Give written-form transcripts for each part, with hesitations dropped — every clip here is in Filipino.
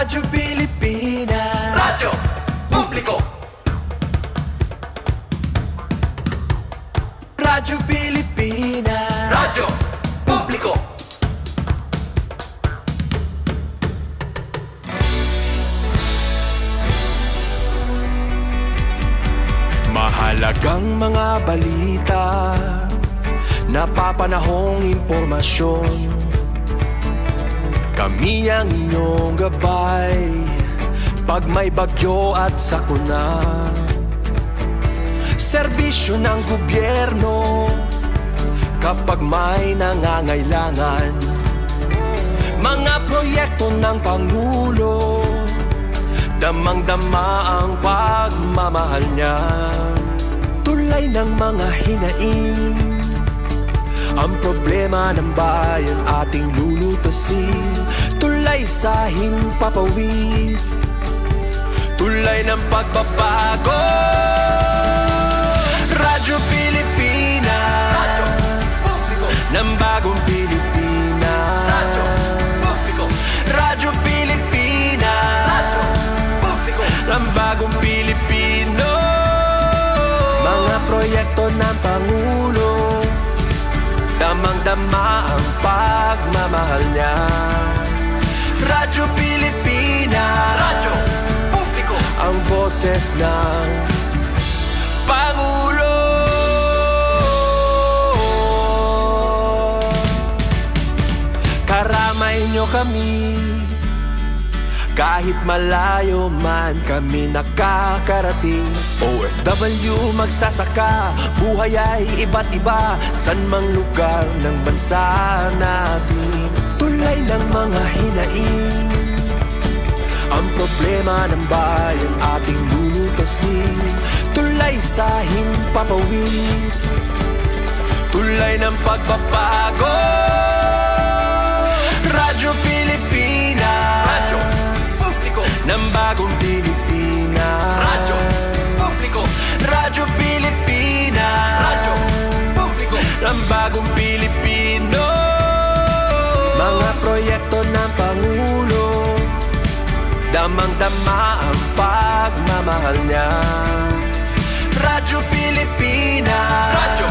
Radyo Pilipinas, Radyo Publiko. Radyo Pilipinas, Radyo Publiko. Mahalagang mga balita, napapanahong impormasyon. Kami ang inyong gabay pag may bagyo at sakuna. Serbisyo ng gobyerno kapag may nangangailangan. Mga proyekto ng Pangulo, damang-dama ang pagmamahal niya. Tulay ng mga hinaing, ang problema ng bayan ating lulutasin. Tulay sa himpapawid, tulay ng pagbabago. Radyo Pilipinas, Radyo Publiko. Ng bagong Pilipinas, Radyo Publiko. Radyo Pilipinas, Radyo Publiko. Ng bagong Pilipino. Mga proyekto ng Pangulo, damang-dama ang pagmamahal niya. Radyo Pilipinas, Radyo Publiko. Ang boses ng Pangulo. Karamay nyo kami, kahit malayo man kami nakakarating. OFW magsasaka, buhay ay iba't iba, san mang lugar ng bansa natin. Tulay ng mga hinaing, ang problema ng bayan ating lulutasin. Tulay sa himpapawid, tulay ng pagbabago. Radyo Pilipinas, Radyo Publiko. Ng bagong Pilipinas, Radyo Publiko. Radyo Pilipinas, Radyo Publiko. Ng bagong Pilipino. Mga proyekto ng Pangulo, damang-dama ang pagmamahal niya. Radyo Pilipinas, Radyo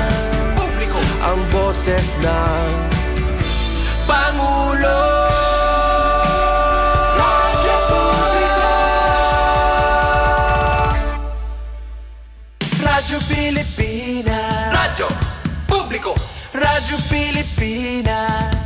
Publiko. Ang boses ng Pangulo. Radyo Publiko. Radyo Pilipinas, Radyo Publiko. Radyo Pilipinas.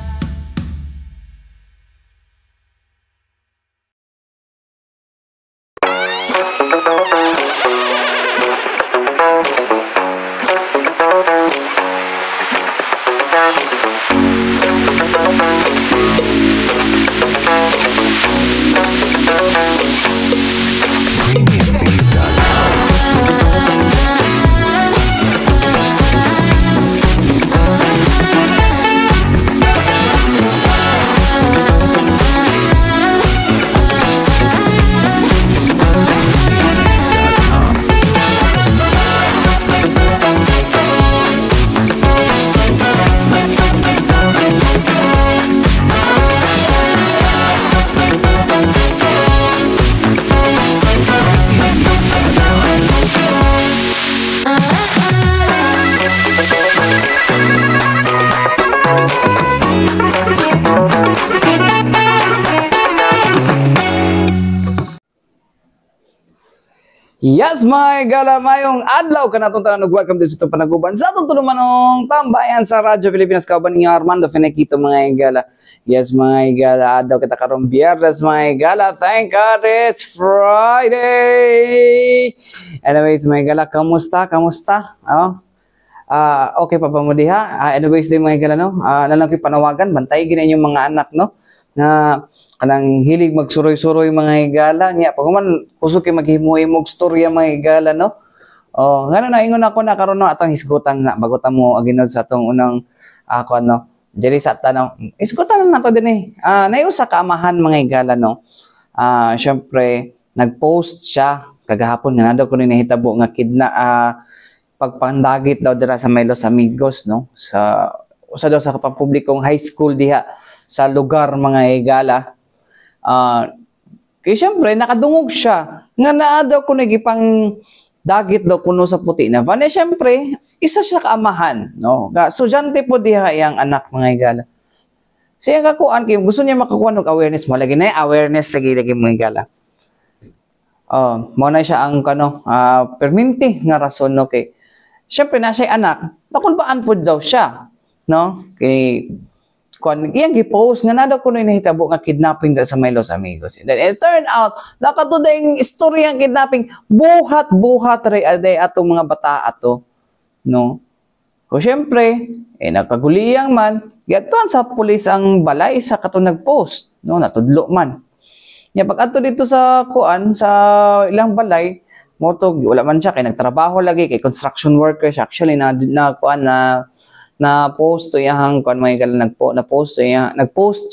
Yes, my galamayong adlaw ka natong tanan welcome din sa itong panaguban sa itong tulumanong tambayan sa Radyo Pilipinas. Kauban ninyo Armando Fenekito mga igala. Yes, mga igala, adlaw kita karong Biyernes mga igala. Thank God it's Friday. Anyways, mga igala, kamusta? Okay pa ba mo diha? Anyways, din mga igala, no? Nalang ko'y panawagan, bantay gina yung mga anak, no? Na kanang hilig magsuroy-suroy mga higala niya pag man kusog kay maghimuhimog storya mga higala, no. Ngano na ingon ako na karon no atong hisgutan na bago ta mo aginod sa atong unang ako ano diri sa tanong hisgutan na nato dinhi. Nayusa ka amahan mga higala, no. Syempre nagpost siya kagahapon nga daw ko ni nahitabo nga pagpandagit daw dira sa Los Amigos, no, sa usa daw sa kapampublikong high school diha sa lugar mga higala. Kaya syempre, nakadungog siya. Nga naa daw ko nagipang dagit daw kuno sa puti na van. Syempre, isa siya kaamahan. No? Estudyante po diha yung anak mga higala. Siya kakuan, gusto niya makakuha ng awareness mo. Lagi na awareness, lagi mga higala. Mo na siya ang perminti nga rason, no? Kay syempre na siya anak, nakulbaan po daw siya. No? Kay iyang gipost nga na daw kuno nahitabo nga kidnapping sa may Los Amigos. And then it turned out nakatudayng istorya ang kidnapping buhat ray aday atong mga bata ato, no? O syempre nakaguliyang man giadtuan sa pulis ang balay sa katong nagpost, no? Natudlo man. Nya pag adto dito sa sa ilang balay moto wala man siya kay nagtrabaho lagi kay construction worker siya actually na post to yang mga higala nagpost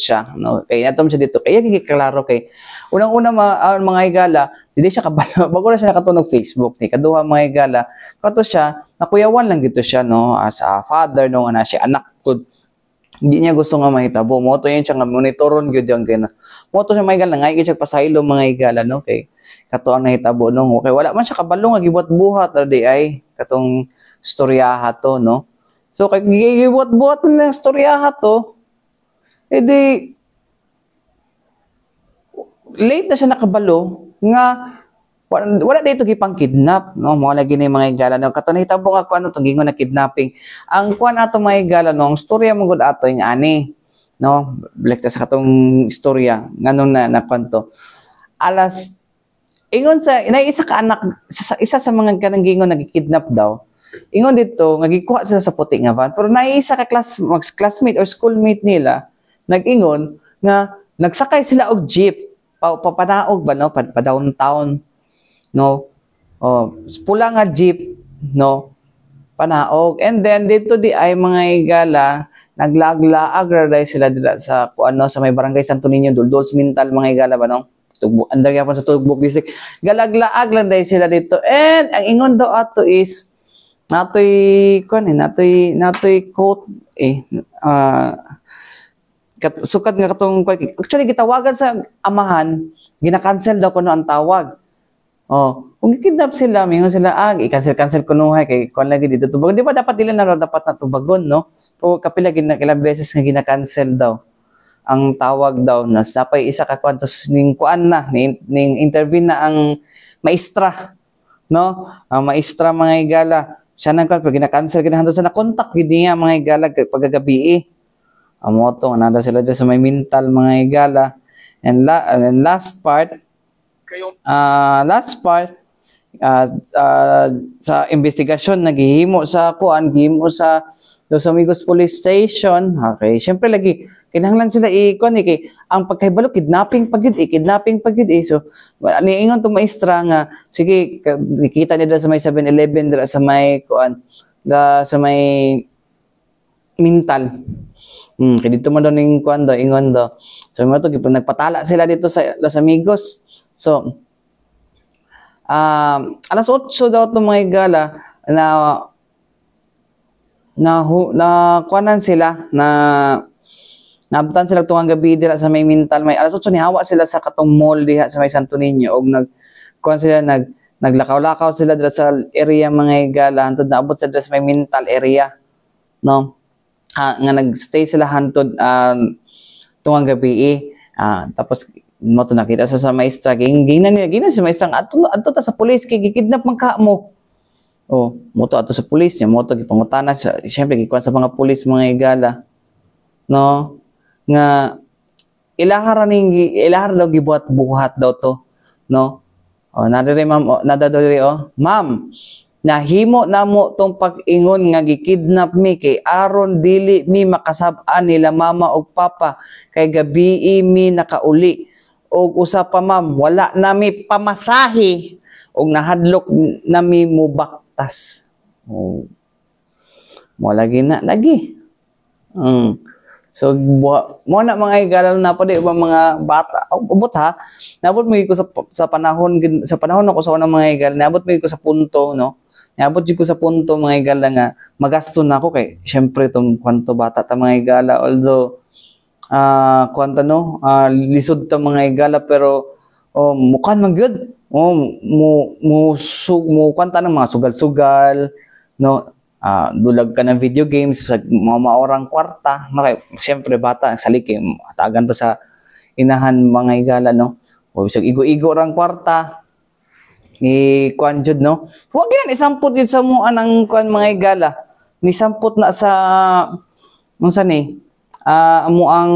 siya, no? Kay atom siya dito kaya giklaro kay unang-una mga higala dili siya kabalo bago na siya nakatunog Facebook ni kaduha mga higala kato siya nakuyawan lang dito siya, no, as a father, no, nga na siya anak ko hindi niya gusto nga mahitabo mo to yun siya nga monitoron gyud yang kina mo to siya mga higala ngay siya pasaylo mga higala, no, kay kato ang nahitabo, no, okay wala man siya kabalo nga gibuhat-buhat di ay katong storyaha to, no. So, kaya gibuhat-buhat ng storyaha to, edi, late na siya nakabalo, nga, wala dito gipang kidnap, no? Mga lagi na yung mga higala, no? Katanahitabo nga kung itong gingon na kidnapping. Ang kuan ato mga higala, no? Ang storya mong good ato yung ani, no? Balik sa katong storya, ganun na kwanto. Ingon isa ka anak, isa sa mga kanang gingon nagkidnap daw, ingon dito, nagikuha sila sa puti nga van. Pero naisa ka classmate or schoolmate nila, nag-ingon, nga nagsakay sila og jeep, papanaog ba, no? Pa-downtown, no? Pula nga jeep, no? Panaog. And then, dito di ay mga higala, naglaglaag raday sila dito sa, sa may barangay Santo Niño, Dulduls Mintal, mga higala ba, no? Andar yapon sa Tugbok District. Galaglaag lang day sila dito. And, ang ingon daw ato is, natoy quote sukat nga katong actually gitawagan sa amahan gina-cancel daw kuno ang tawag. Kung gikidnap sila mingon sila i-cancel kuno kay kon lagi dito tubag di ba dapat dili na dapat natubagon, no? O kapila ilang beses nga gina-cancel daw ang tawag daw na napay isa ka kwantos ning kuan na ning intervene na ang maestra, no? Ang maestra mga higala siya nang pero gina-cancel ginahanto sa na-contact gid niya mga higala pagagabi. Amo to nada sila sa may mental mga higala. And last part sa investigasyon naghihimo sa gihimo sa Los Amigos Police Station. Okay, syempre lagi kinahanglan sila kay ang pagkahibalo kidnapping pagyud so niingon to maestra nga sige nakita niya sa may 7-Eleven dira sa may sa may mental kay dito man daw ning ingon daw so mo to nagpatala sila dito sa Los Amigos. So alas 8 daw to mga higala na kuanan sila naabtan sila tungang gabi dira sa may mental may alas 8 ni hawa sila sa katong mall diha sa may Santo Niño og naglakaw-lakaw sila dira sa area mga higala hantod naabot sila sa may mental area, no, nga nagstay sila hantod tungang gabi tapos mo to nakita sa maestra gingnan si maestra adto ta sa police kay gikidnap man ka mo. Moto ato sa pulis niya, moto gipangutana sa syempre gikuan sa mga pulis mga higala, no, nga ilahar daw gibuhat-buhat daw to, no. Nadiri ma'am, ma'am, nahimo namo tong pag-ingon nga gikidnap mi kay aron dili mi makasab-an nila mama og papa kay gabi mi nakauli og usa pa ma'am wala nami pamasahe og nahadlok nami mubak mo lagi. So mo na mga higala na pa di ba mga bata ubot ha naabot mo ko sa panahon ako sa unang mga higala naabot mo ko sa punto, no, naabot ko sa punto mga higala nga magasto na ako kay syempre tong kwanto bata ta mga higala although kwanto, no, lisod ta mga higala pero O mukan man gyud. O mo kwanta ng mga sugal-sugal, no? Dulag ka ng video games sa mga maorang kwarta. No, kay syempre bata sa liki atagan pa sa inahan mga igala, no? O bisag igo-igo rang kwarta. Ni kuan jud, no? Huwag yan isampot yun sa mua ng kuan mga igala. Ni sampot na sa unsa ni? Amo ang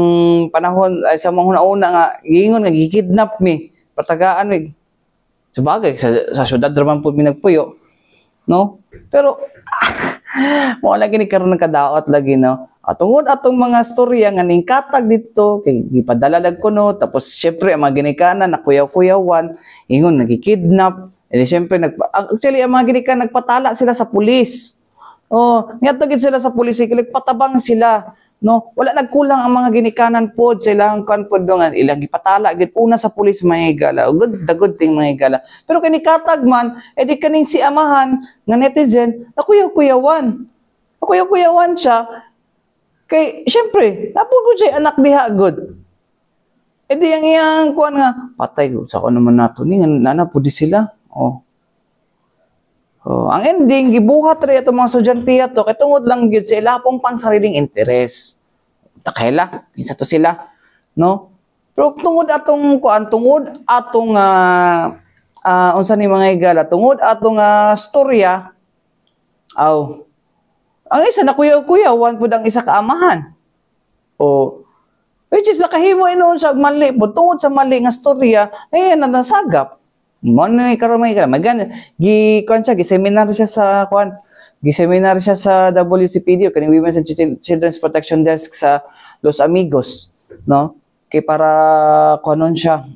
panahon ay sa mga una nga giingon nga gikidnap mi. Patagaan mi. Sabagay sa syudad raman po mi nagpuyo, no? Pero mo lagi ni karon nagkadaot lagi, no? Tungod atong mga storya nga ning katag dito kay gipadala lag kuno, tapos syempre ang mga ginikanan na kuyaw-kuyawan ingon nagikidnap. Syempre actually ang mga ginikanan nagpatala sila sa pulis. Ngadto gid sila sa pulis kay patabang sila, no? Wala nagkulang ang mga ginikanan pod sa ilang kan pod nga ilang gipatala gid una sa pulis mga igala. Good the good thing mga igala. Pero kani katag man edi kaning si amahan nga netizen nakuyaw-kuyawan. Nakuyaw-kuyawan siya kay syempre napugod siya anak diha good. Edi ang iyang kuan nga patay ko sa ko naman nato ni nana pud sila. Ang ending, gibuhat rin itong mga estudyante to, kay tungod lang yun sa ilapong pang sariling interes. Takela, kinsa to sila, no? Pero tungod atong kuan, tungod atong unsa ni mga igala, tungod atong storya, ang isa na kuyaw-kuyawan pud ang isa kaamahan. Which is nakahimo inon sa mali, tungod sa mali nga storya, ngayon na nasagap. Mo ni karon may gi-seminar siya sa gi-seminar siya sa WCPD kaning Women's and Children's Protection Desk sa Los Amigos, no? Kay para kuanon siya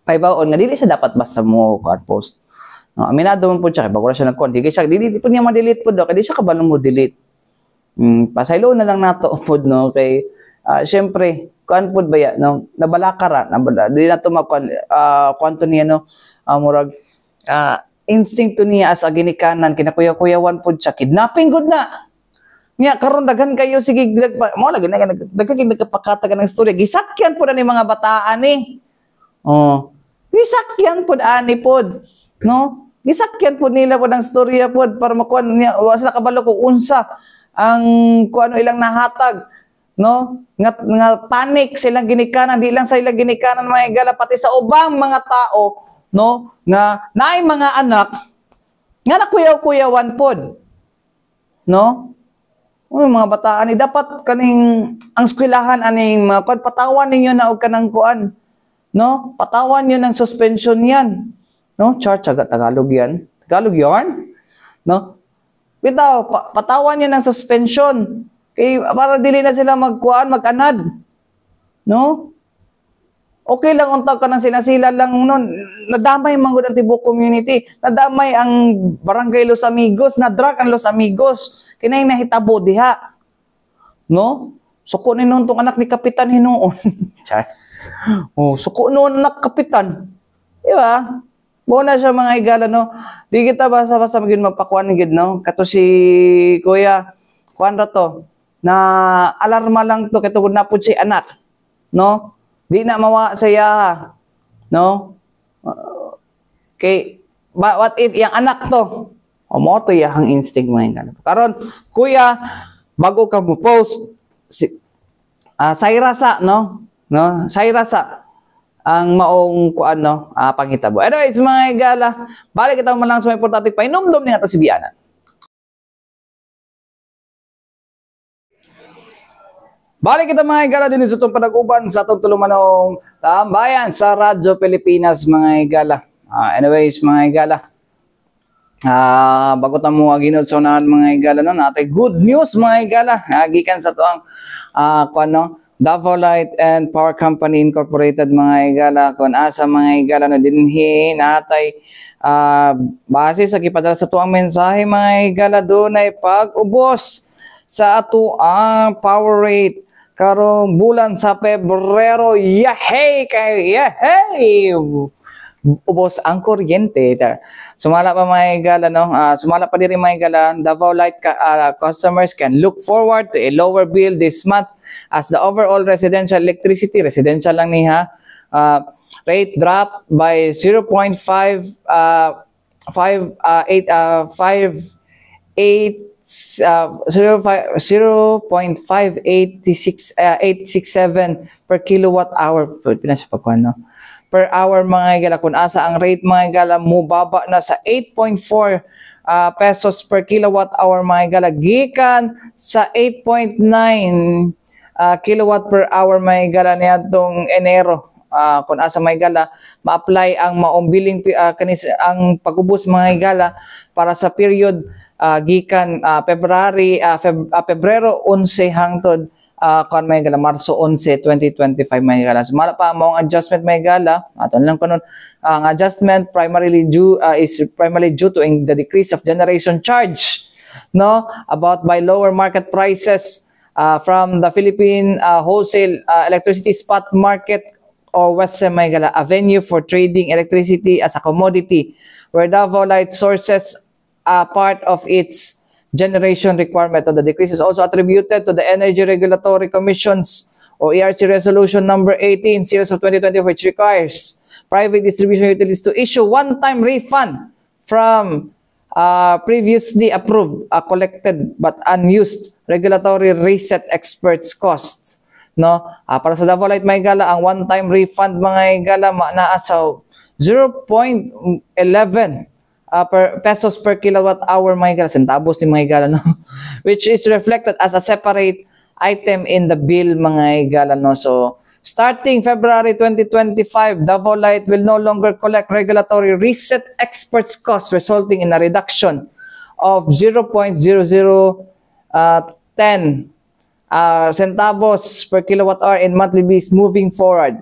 paibaon nga dili siya dapat basta mo post. No, aminado man pud siya kay bago ra siya nag-con. Dili pud niya ma-delete pud daw kay di siya kabalo mo delete. Pasaylo na lang nato pud, no, kay syempre kuan pud baya, no, nabalakara di na to kwanto niya, no, murag instinct niya as a ginikanan kinakuyaw-kuyawan pud siya kidnapping gud na nya karon daghan kayo sige mo lagi daghan nagpakatagan ng storya gisakyan pud ani mga bataan ni gisakyan pud ani pud, no, gisakyan pud nila pud ang storya pud para makuan niya wa sila kabalo kung unsa ang kuano ilang nahatag, no, nga panic silang ginikanan, di lang sa ilang ginikanan mga igala pati sa ubang mga tao, no, nga naay mga anak nga nakuyaw-kuyawan pod, no. Mga bataan ni dapat kaning ang eskwelahan aning patawan ninyo na og kanang kuan, no, patawan niyo ng suspension yan, no, Tagalog yan, Tagalog yarn, no. Bitaw, patawan niyo ng suspension. Kay para dili na sila magkuan, mag-anad. No? Okay lang untag ka nang sila lang nun. Nadamay man gud ang tibok community. Nadamay ang Barangay Los Amigos, na-drag ang Los Amigos. Kinay nahitabo diha. No? Suko ni nun tong anak ni Kapitan hinuon. Suko nun anak Kapitan. Di ba? Bona siya mga igala, no. Di kita basta-basta magin magpakuan gid, no. Kato si Kuya kuan ra to na alarma lang to kay tungod na pud si anak, no. Di na mawa saya, no. Kay what if yang anak to mo to yang instinct mga igala. Karon Kuya, bago ka mo post Sayrasa, no. No, Sayrasa ang maong kuan, no, panghitabo. Anyways, mga igala, balik kita man lang sa mga importante painomdom ni ato si Biana. Balik kita mga igala din sa itong panag-uban sa itong tulumanong tambayan sa Radyo Pilipinas mga igala. Anyways, mga igala, bago ta mo aginod sa unahan mga igala, no, natay good news mga igala. Gikan sa to ang kuan, no, Davao Light and Power Company Incorporated mga igala, kung asa mga igala na dinhi natay base sa gipadala sa tuang mensahe mga igala, doon ay pag-ubos sa ato ang power rate karong bulan sa Pebrero. Yahey kay yahey! Ubos ang kuryente. Sumala pa mga igala, no? Sumala pa diri mga igala, Davao Light customers can look forward to a lower bill this month as the overall residential electricity, residential lang niya, rate dropped by 0.867 per kilowatt hour per hour mga higala, kung asa ang rate mga higala mubaba na sa 8.4 pesos per kilowatt hour mga higala, gikan sa 8.9 kilowatt per hour mga higala niadtong Enero. Kung asa mga higala ma-apply ang maumbiling ang pag-ubos mga higala para sa period gikan Pebrero 11 hangtod kon may gala Marso 11, 2025 may gala. So mala pa mo ang adjustment may gala. Aton lang kanon ang adjustment is primarily due to the decrease of generation charge, no, about by lower market prices from the Philippine wholesale electricity spot market, or WESM may gala, a venue for trading electricity as a commodity where Davao Light sources part of its generation requirement. The decrease is also attributed to the Energy Regulatory Commission's or ERC Resolution number 18 series of 2020, which requires private distribution utilities to issue one-time refund from previously approved, collected but unused regulatory reset experts costs. No, para sa Davao Light may gala, ang one-time refund mga gala naa sa 0.11 pesos per kilowatt hour mga higala, centavos ni mga higala, no? Which is reflected as a separate item in the bill mga higala, no? So starting February 2025, Davao Light will no longer collect regulatory reset experts costs, resulting in a reduction of 0.0010 centavos per kilowatt hour in monthly bills moving forward.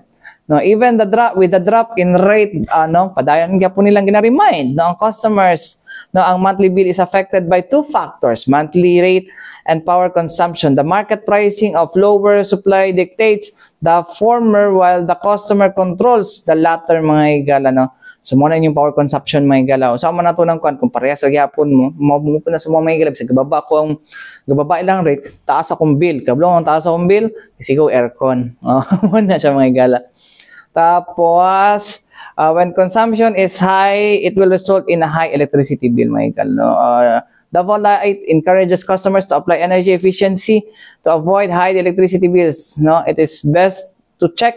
No, even the drop in rate, padayon nga po nilang gina-remind, no, ang customers, no, ang monthly bill is affected by two factors: monthly rate and power consumption. The market pricing of lower supply dictates the former, while the customer controls the latter mga higala, no. So mo na yung power consumption mga higala. So man nato nang kung parehas sa gyapon mo, mabumo na sa mga higala sa gababa ilang rate, taas akong bill. Kablong ang taas akong bill, sigaw aircon. Mo na siya mga higala. Tapos, when consumption is high, it will result in a high electricity bill, Michael. No? Davao Light encourages customers to apply energy efficiency to avoid high electricity bills. No? It is best to check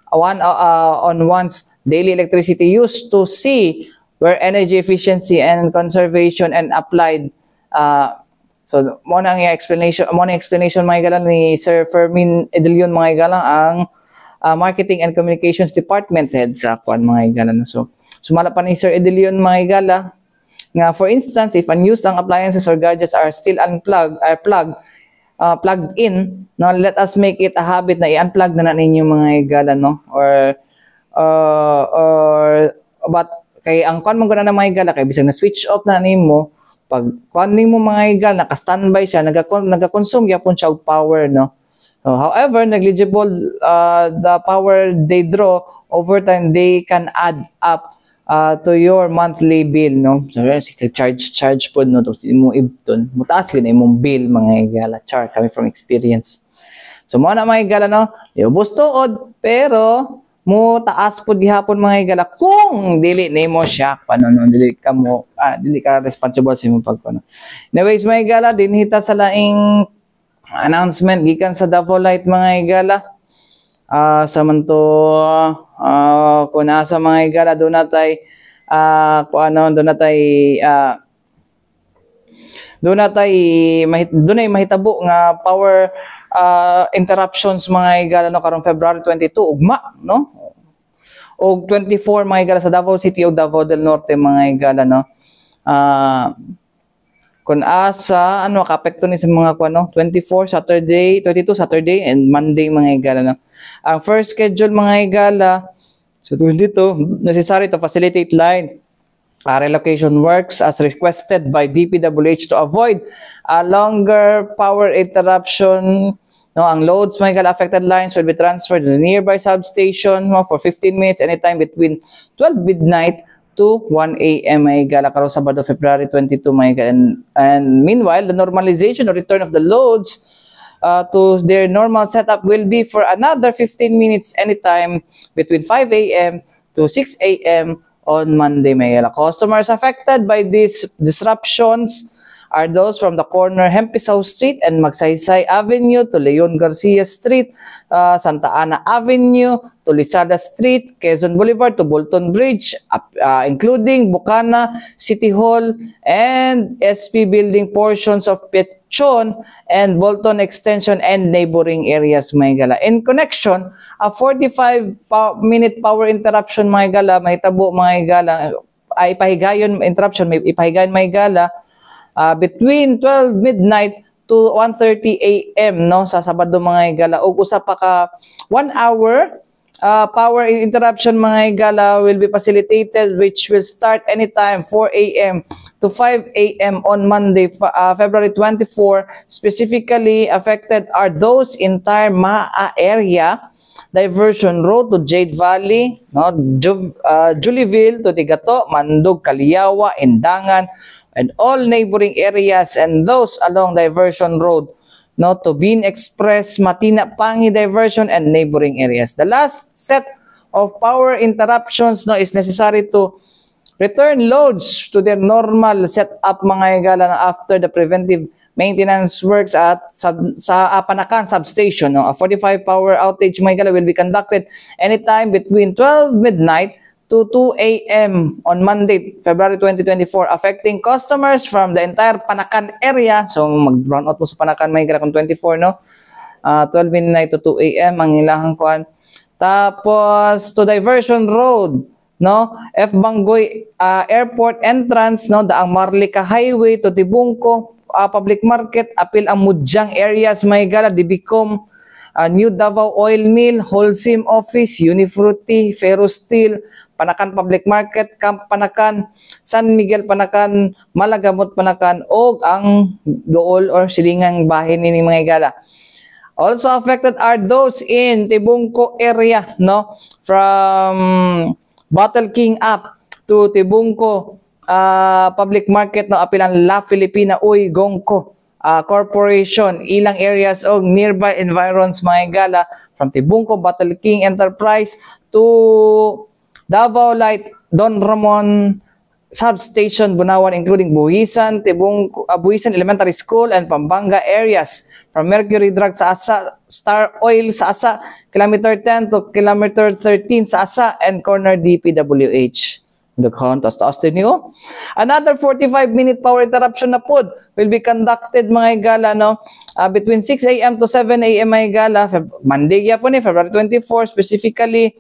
on one's daily electricity use to see where energy efficiency and conservation and applied. So, muna ang explanation Michael, ni Sir Fermin Edelion Michael, ang Marketing and Communications Department head sa kuan mga higala. So sumala pa ni Sir Edelion mga higala nga, for instance, if unused ang appliances or gadgets are still plugged in, no, let us make it a habit na i-unplug na ninyo mga higala, no, or but kay ang kuan man guna na mga higala, kay bisag na switch off na nimo, pag kuan nimo mga higala naka-standby siya, nagakonsume gyapon siya og power, no. However, negligible the power they draw over time, they can add up to your monthly bill, no. So charge po, no, to imo ibton mutaas gyud imong bill mga higala, char kami from experience. So mo na mga higala, no, iubos tuod pero mo taas po gihapon mga higala kung dili nimo siya paano, no, dili ka responsible sa imong pagkuno. Anyways mga higala, dinhita sa laing announcement gikan sa Davao Light mga higala. Samanto kung nasa mga higala doon natay mahitabo nga power interruptions mga higala, no, karong February 22 ugma, no, og 24 mga higala sa Davao City ug Davao del Norte mga higala, no. Kung asa kaapekto ni sa mga 22 Saturday and Monday mga higala, no. Ang first schedule mga higala, so dito necessary to facilitate line relocation works as requested by DPWH to avoid a longer power interruption. No, ang loads mga higala, affected lines will be transferred to the nearby substation, no, for 15 minutes anytime between 12 midnight to 1 a.m. mga higala karong Sabado, February 22 mga higala. And meanwhile, the normalization or return of the loads to their normal setup will be for another 15 minutes anytime between 5 a.m. to 6 a.m. on Monday, Mayela. Customers affected by these disruptions are those from the corner Hempisao Street and Magsaysay Avenue to Leon Garcia Street, Santa Ana Avenue to Lizada Street, Quezon Boulevard to Bolton Bridge, including Bukana, City Hall, and SP Building portions of Petron and Bolton Extension and neighboring areas, Maygala. In connection, a 45-minute power interruption, Maygala, mahitabo, Maygala, ay ipahigayon interruption, may ipahigayon, Maygala, between 12 midnight to 1:30 a.m. no sa Sabado, mga higala, ug usa pa ka 1 hour power interruption, mga higala, will be facilitated, which will start anytime 4 a.m. to 5 a.m. on Monday, February 24. Specifically affected are those in Tarmaa area, Diversion Road to Jade Valley, no, Julieville to Tigato, Mandog, Kaliyawa, Indangan, and all neighboring areas, and those along Diversion Road, no, to Bean Express, Matina, Pangi Diversion, and neighboring areas. The last set of power interruptions, no, is necessary to return loads to their normal setup, mga higala, after the preventive maintenance works at sa Panakan substation. No? A 45 power outage, mga higala, will be conducted anytime between 12 midnight to 2 a.m. on Monday, February 2024, affecting customers from the entire Panakan area. So, mag-brown out mo sa Panakan, may kung 24, no? 12 midnight to 2 a.m. ang ilahang kuan. Tapos, to Diversion Road, no? F. Bangoy Airport entrance, no? Daang Marlica Highway to Tibungco, Public Market, apil ang Mudyang areas, may gala, Dibicom, New Davao Oil Mill, Holcim Office, Unifruti, Ferrosteel, Panakan Public Market, Camp Panakan, San Miguel Panakan, Malagamot Panakan, o ang dool or silingang bahin ni mga higala. Also affected are those in Tibungco area, no? From Battle King up to Tibungco Public Market, no, apilang La Filipina Uy Gongko Corporation, ilang areas o nearby environs, mga higala, from Tibungco Battle King Enterprise to Davao Light Don Ramon Substation, Bunawan, including Buhisan, Buhisan Elementary School and Pampanga areas, from Mercury Drug sa Asa, Star Oil sa Asa, Kilometer 10 to Kilometer 13 sa Asa, and Corner DPWH. Taas din niyo. Another 45-minute power interruption na pod will be conducted, mga higala, no? Between 6 a.m. to 7 a.m. mga higala, Monday po ni February 24, specifically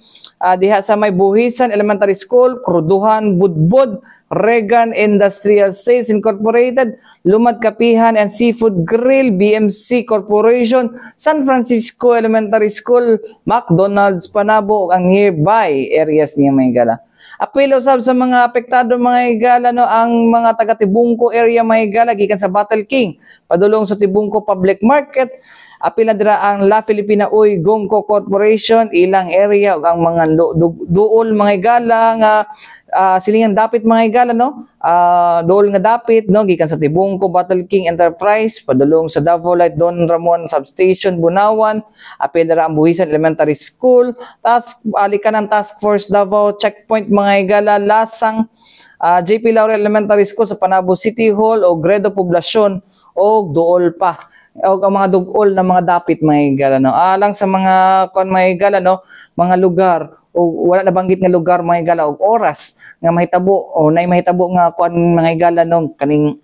diha sa may Buhisan Elementary School, Kruduhan, Budbud, Regan Industrial Sales Incorporated, Lumad Kapihan and Seafood Grill, BMC Corporation, San Francisco Elementary School, McDonald's, Panabo, ang nearby areas niya, mga higala. Apil usab sa mga apektado, mga higala, no, ang mga taga Tibungco area, mga higala, gikan sa Battle King padulong sa Tibungco Public Market. Apil na dira ang La Filipina Uy Gongko Corporation, ilang area, ang mga duol, mga higala, nga silingan dapit, mga higala, no, duol nga dapit, no, gikan sa Tibungco Battle King Enterprise padulong sa Davao Light Don Ramon Substation, Bunawan. Apil na ang Buhisan Elementary School, alikanan Task Force Davao Checkpoint, mga higala, Lasang, JP Laurel Elementary School sa Panabo City Hall o Gredo Poblacion o duol pa, o ang mga dugol na mga dapit, mga higala, no. Alang sa mga mga higala, no, mga lugar o wala na banggit nga lugar, mga higala, o oras nga mahitabo o nay mahitabo nga kuan, mga higala, no, kaning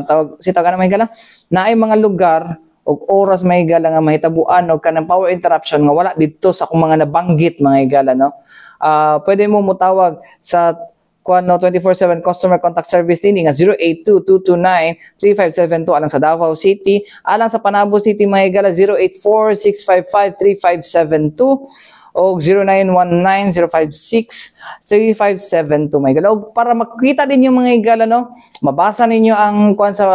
tawag na, mga higala, naay mga lugar o oras, mga higala, nga mahitabuan o kanang power interruption nga wala dito sa akong mga nabanggit, mga higala, no. Pwede mo mutawag sa 24/7 customer contact service din nga 082-229-3572 alang sa Davao City, alang sa Panabo City, mga higala, 084-655-3572 o 0919-056-3572, mga higala. O para makita din yung mga higala, no, mabasa ninyo ang kuan sa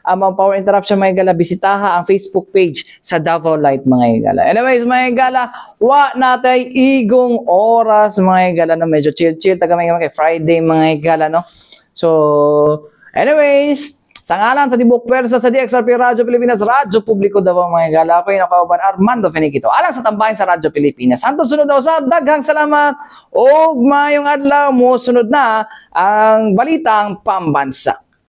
mga power interruption, mga higala, bisitaha ang Facebook page sa Davao Light, mga higala. Anyways, mga higala, wa natay igong oras, mga higala, no, medyo chill-chill taga mga kay Friday, mga higala, no. So anyways, Sa ngalan sa tibok pwersa sa DXRP Radyo Pilipinas, Radyo Publiko Davao mga higala, ako yung nakauban Armando Feniquito. Alang sa tambahin sa Radyo Pilipinas. Hantod sunod daw sa daghang salamat o mayong adlaw mo sunod na ang balitang pambansa.